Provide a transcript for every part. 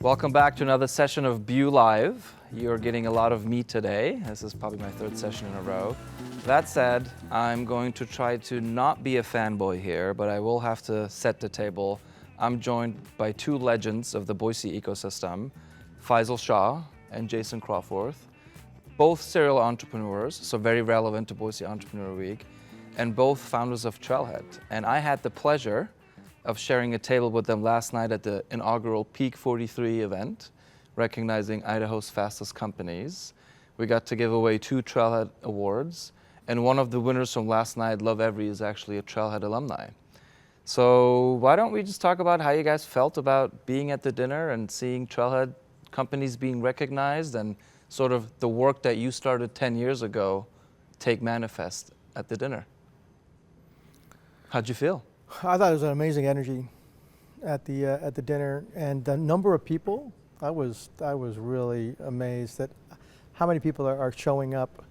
Welcome back to another session of Bu Live. You're getting a lot of me today. This is probably my third session in a row. That said, I'm going to try to not be a fanboy here, but I will have to set the table. I'm joined by two legends of the Boise ecosystem, Faisal Shah and Jason Crawforth, both serial entrepreneurs, so very relevant to Boise Entrepreneur Week, and both founders of Trailhead. And I had the pleasure of sharing a table with them last night at the inaugural Peak 43 event, recognizing Idaho's fastest companies. We got to give away 2 Trailhead awards, and one of the winners from last night, Love Every, is actually a Trailhead alumni. So why don't we just talk about how you guys felt about being at the dinner and seeing Trailhead companies being recognized and sort of the work that you started 10 years ago take manifest at the dinner. How'd you feel? I thought it was an amazing energy at the dinner, and the number of people. I was really amazed at how many people are showing up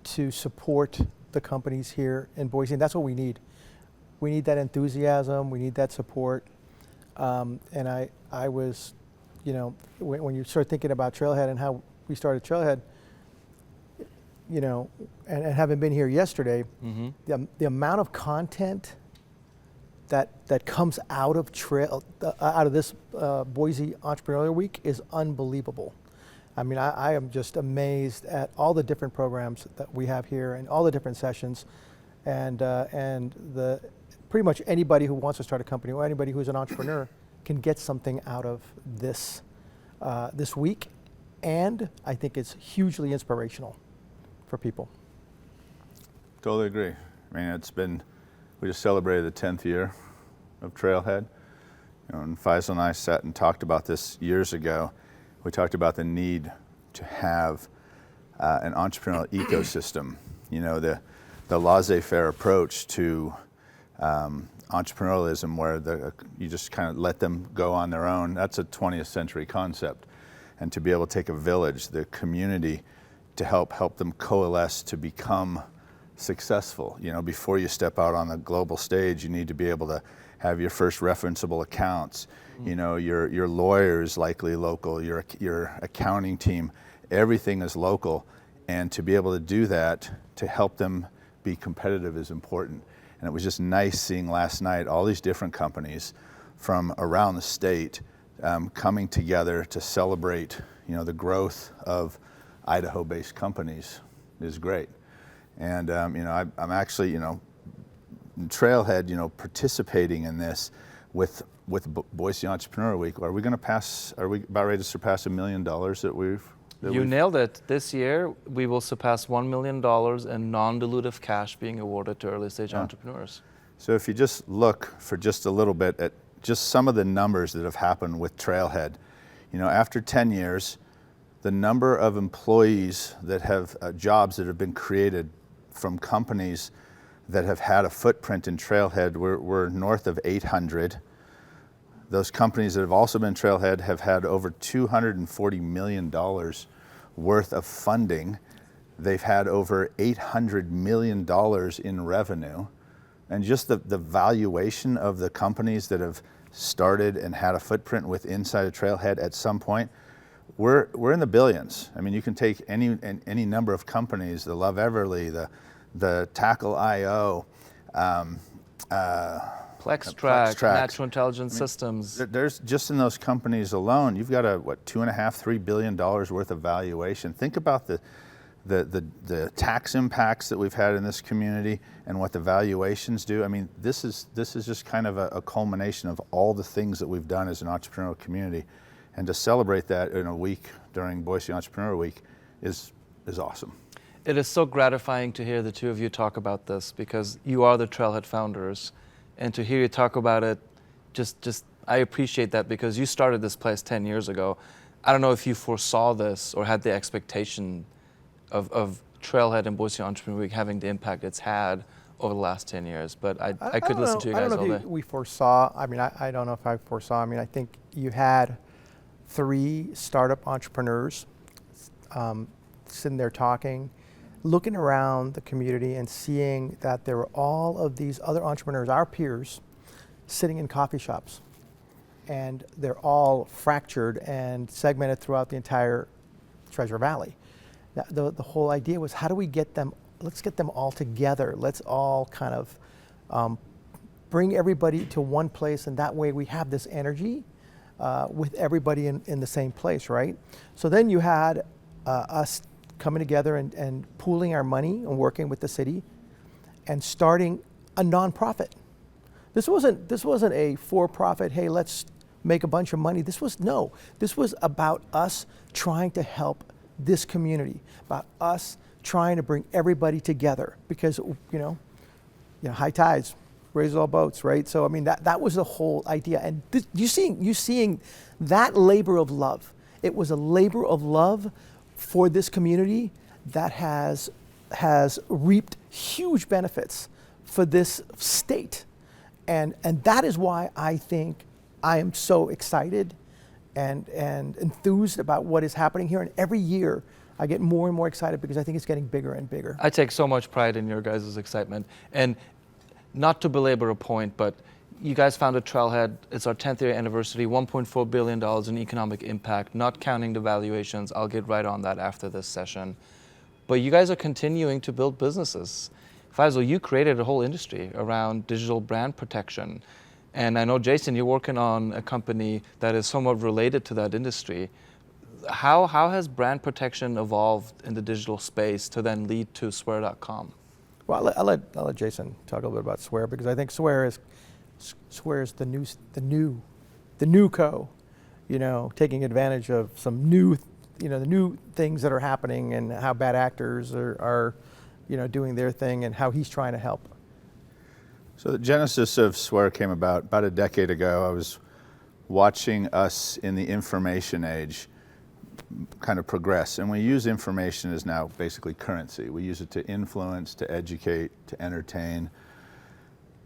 to support the companies here in Boise, and that's what we need. We need that enthusiasm. We need that support. And I was, you know, when you start thinking about Trailhead and how we started Trailhead, you know, and having been here yesterday, the amount of content that comes out of this Boise Entrepreneurial Week is unbelievable. I mean, I am just amazed at all the different programs that we have here and all the different sessions, and pretty much anybody who wants to start a company or anybody who's an entrepreneur can get something out of this this week, and I think it's hugely inspirational for people. Totally agree. I mean, we just celebrated the 10th year of Trailhead. You know, and Faisal and I sat and talked about this years ago. We talked about the need to have an entrepreneurial ecosystem. You know, the laissez-faire approach to entrepreneurialism, where you just kind of let them go on their own. That's a 20th century concept. And to be able to take a village, the community, to help them coalesce to become successful. You know, before you step out on the global stage, you need to be able to have your first referenceable accounts. You know, your lawyer is likely local, your accounting team, everything is local. And to be able to do that, to help them be competitive, is important. And it was just nice seeing last night all these different companies from around the state coming together to celebrate, you know, the growth of Idaho-based companies is great. And you know, I'm actually, you know, Trailhead, you know, participating in this with Boise Entrepreneur Week. Are we about ready to surpass $1 million that we've? You nailed it. This year, we will surpass $1 million in non-dilutive cash being awarded to early stage entrepreneurs. So if you just look for just a little bit at just some of the numbers that have happened with Trailhead, you know, after 10 years, the number of employees that have jobs that have been created from companies that have had a footprint in Trailhead, we're north of 800. Those companies that have also been Trailhead have had over $240 million worth of funding. They've had over $800 million in revenue. And just the valuation of the companies that have started and had a footprint with inside of Trailhead at some point, we're in the billions. I mean, you can take any number of companies, the Love Everly, the Tackle.io, Plextrack, Natural Intelligence Systems. There's just in those companies alone, you've got $2.5–3 billion worth of valuation. Think about the tax impacts that we've had in this community and what the valuations do. I mean, this is just kind of a culmination of all the things that we've done as an entrepreneurial community. And to celebrate that in a week during Boise Entrepreneur Week is awesome. It is so gratifying to hear the two of you talk about this, because you are the Trailhead founders, and to hear you talk about it, I appreciate that, because you started this place 10 years ago. I don't know if you foresaw this or had the expectation of Trailhead and Boise Entrepreneur Week having the impact it's had over the last 10 years, but I could listen to you guys all day. I don't know if we foresaw. I mean, I don't know if I foresaw. I mean, I think you had 3 startup entrepreneurs sitting there talking. looking around the community and seeing that there were all of these other entrepreneurs, our peers, sitting in coffee shops. And they're all fractured and segmented throughout the entire Treasure Valley. The whole idea was, how do we get them, let's get them all together. Let's all kind of bring everybody to one place, and that way we have this energy with everybody in the same place, right? So then you had us coming together and pooling our money and working with the city and starting a nonprofit. This wasn't a for-profit, hey, let's make a bunch of money. This was about us trying to help this community, about us trying to bring everybody together, because high tides raise all boats, right? So I mean that was the whole idea. And you seeing that labor of love. It was a labor of love for this community that has reaped huge benefits for this state. And that is why I think I am so excited and enthused about what is happening here. And every year I get more and more excited because I think it's getting bigger and bigger. I take so much pride in your guys' excitement. And not to belabor a point, but you guys founded Trailhead. It's our 10th year anniversary, $1.4 billion in economic impact, not counting the valuations. I'll get right on that after this session. But you guys are continuing to build businesses. Faisal, you created a whole industry around digital brand protection. And I know, Jason, you're working on a company that is somewhat related to that industry. How has brand protection evolved in the digital space to then lead to Sware.com? Well, I'll let Jason talk a little bit about Sware, because I think Sware is the new co, taking advantage of some new, the new things that are happening and how bad actors are doing their thing and how he's trying to help. So the genesis of Sware came about a decade ago. I was watching us in the information age kind of progress, and we use information as now basically currency. We use it to influence, to educate, to entertain.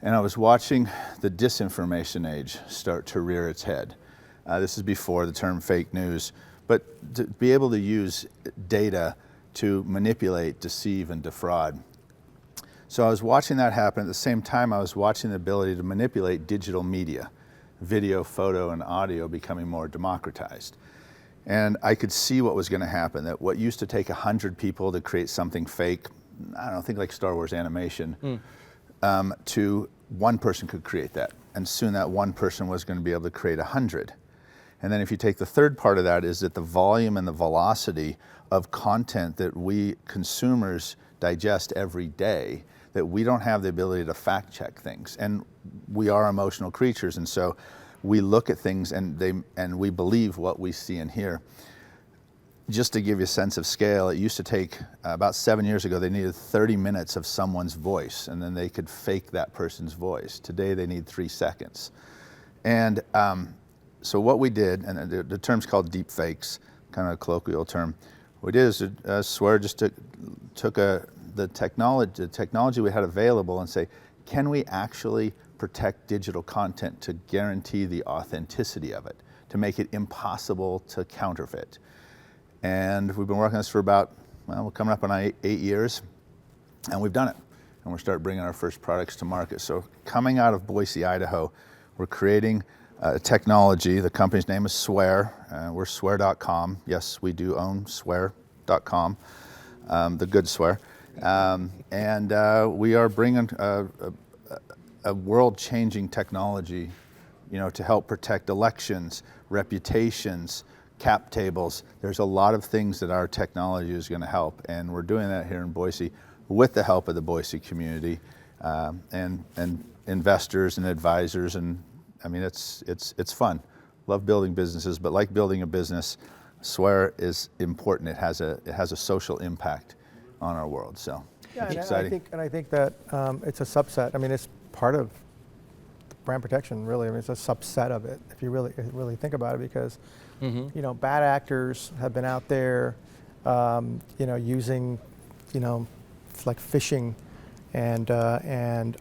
And I was watching the disinformation age start to rear its head. This is before the term fake news, but to be able to use data to manipulate, deceive, and defraud. So I was watching that happen. At the same time, I was watching the ability to manipulate digital media, video, photo, and audio becoming more democratized. And I could see what was going to happen, that what used to take 100 people to create something fake, I don't think like Star Wars animation, to one person could create that. And soon that one person was going to be able to create 100. And then if you take the third part of that, is that the volume and the velocity of content that we consumers digest every day, that we don't have the ability to fact check things. And we are emotional creatures, and so we look at things and we believe what we see and hear. Just to give you a sense of scale, it used to take about 7 years ago, they needed 30 minutes of someone's voice, and then they could fake that person's voice. Today they need 3 seconds. And so what we did, and the term's called deepfakes, kind of a colloquial term. What we did is Sware just took the technology we had available and say, can we actually protect digital content to guarantee the authenticity of it, to make it impossible to counterfeit? And we've been working on this for about, we're coming up on 8 years, and we've done it. And we're starting bringing our first products to market. So coming out of Boise, Idaho, we're creating technology. The company's name is Sware. We're Sware.com. Yes, we do own Sware.com, the good Sware. And we are bringing a world-changing technology, to help protect elections, reputations, cap tables. There's a lot of things that our technology is going to help, and we're doing that here in Boise with the help of the Boise community and investors and advisors. And I mean, it's fun. Love building businesses, but like building a business, Sware is important. It has a social impact on our world. So yeah, it's exciting. I think that it's a subset. I mean, it's part of brand protection, really. I mean, it's a subset of it, if you really think about it, because bad actors have been out there, using, like phishing and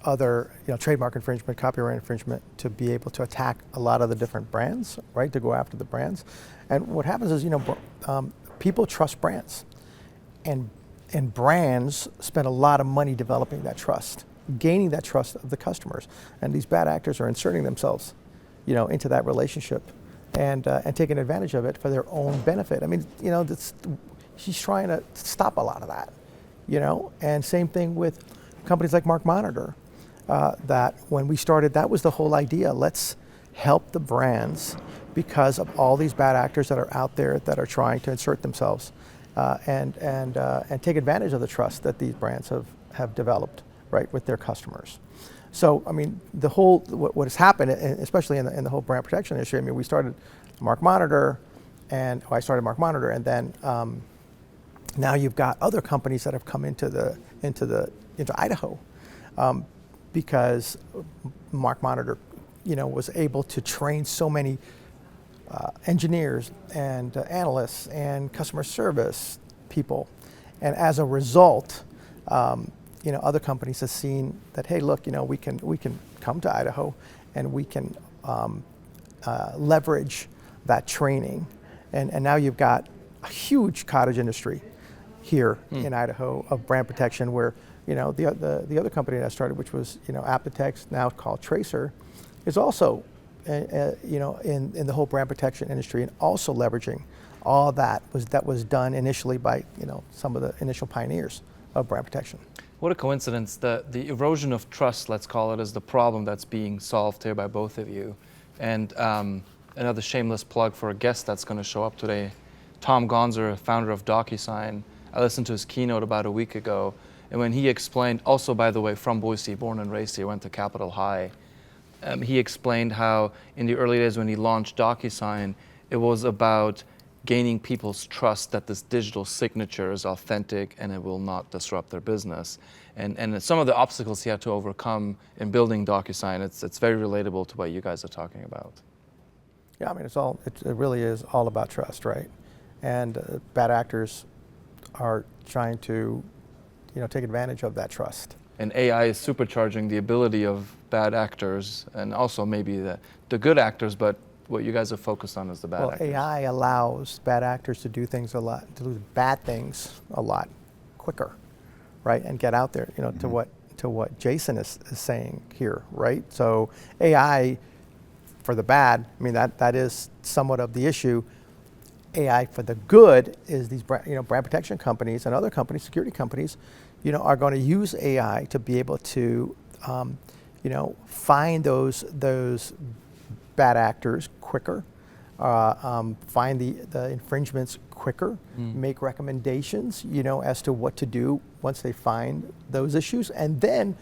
other, trademark infringement, copyright infringement, to be able to attack a lot of the different brands, right? To go after the brands. And what happens is, people trust brands, and and brands spend a lot of money developing that trust, gaining that trust of the customers. And these bad actors are inserting themselves, into that relationship and taking advantage of it for their own benefit. I mean, she's trying to stop a lot of that, And same thing with companies like Mark Monitor, that when we started, that was the whole idea. Let's help the brands because of all these bad actors that are out there that are trying to insert themselves and take advantage of the trust that these brands have developed, right, with their customers. So, I mean, the whole, what has happened, especially in the whole brand protection industry, I mean, we started Mark Monitor, I started Mark Monitor, and then now you've got other companies that have come into Idaho because Mark Monitor, was able to train so many engineers and analysts and customer service people, and as a result, other companies have seen that, hey, look, we can come to Idaho, and we can leverage that training, and now you've got a huge cottage industry here in Idaho of brand protection, where the other company that I started, which was Aptitex, now called Tracer, is also in the whole brand protection industry, and also leveraging all that was done initially by some of the initial pioneers of brand protection. What a coincidence. The erosion of trust, let's call it, is the problem that's being solved here by both of you. And another shameless plug for a guest that's going to show up today, Tom Gonzer, founder of DocuSign. I listened to his keynote about a week ago, and when he explained, also by the way from Boise, born and raised here, went to Capitol High, he explained how in the early days when he launched DocuSign, it was about gaining people's trust that this digital signature is authentic and it will not disrupt their business. And some of the obstacles he had to overcome in building DocuSign, it's very relatable to what you guys are talking about. Yeah, I mean, it really is all about trust, right? And bad actors are trying to, take advantage of that trust. And AI is supercharging the ability of bad actors, and also maybe the good actors, but what you guys are focused on is the bad actors. AI allows bad actors to do bad things a lot quicker, right? And get out there, to what Jason is saying here, right? So AI for the bad, I mean, that is somewhat of the issue. AI for the good is these brand protection companies and other companies, security companies, are going to use AI to be able to, find those bad actors quicker, find the infringements quicker, make recommendations, as to what to do once they find those issues, and then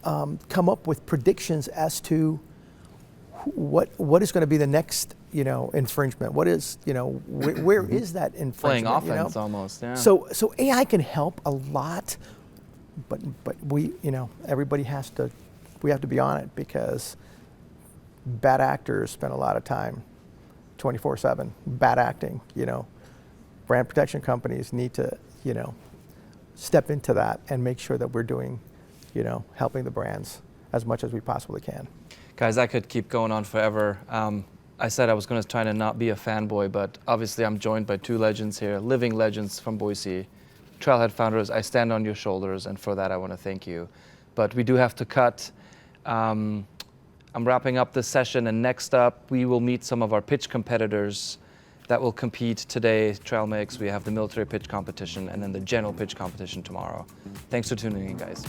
come up with predictions as to what is going to be the next, infringement. What is, where is that infringement? Playing offense almost, yeah. So AI can help a lot, but we, everybody we have to be on it, because bad actors spend a lot of time 24/7 bad acting, Brand protection companies need to, step into that and make sure that we're doing, helping the brands as much as we possibly can. Guys, I could keep going on forever. I said I was going to try to not be a fanboy, but obviously I'm joined by two legends here, living legends from Boise. Trailhead founders, I stand on your shoulders, and for that I want to thank you. But we do have to cut. I'm wrapping up this session, and next up we will meet some of our pitch competitors that will compete today. Trail Mix, we have the military pitch competition, and then the general pitch competition tomorrow. Thanks for tuning in, guys.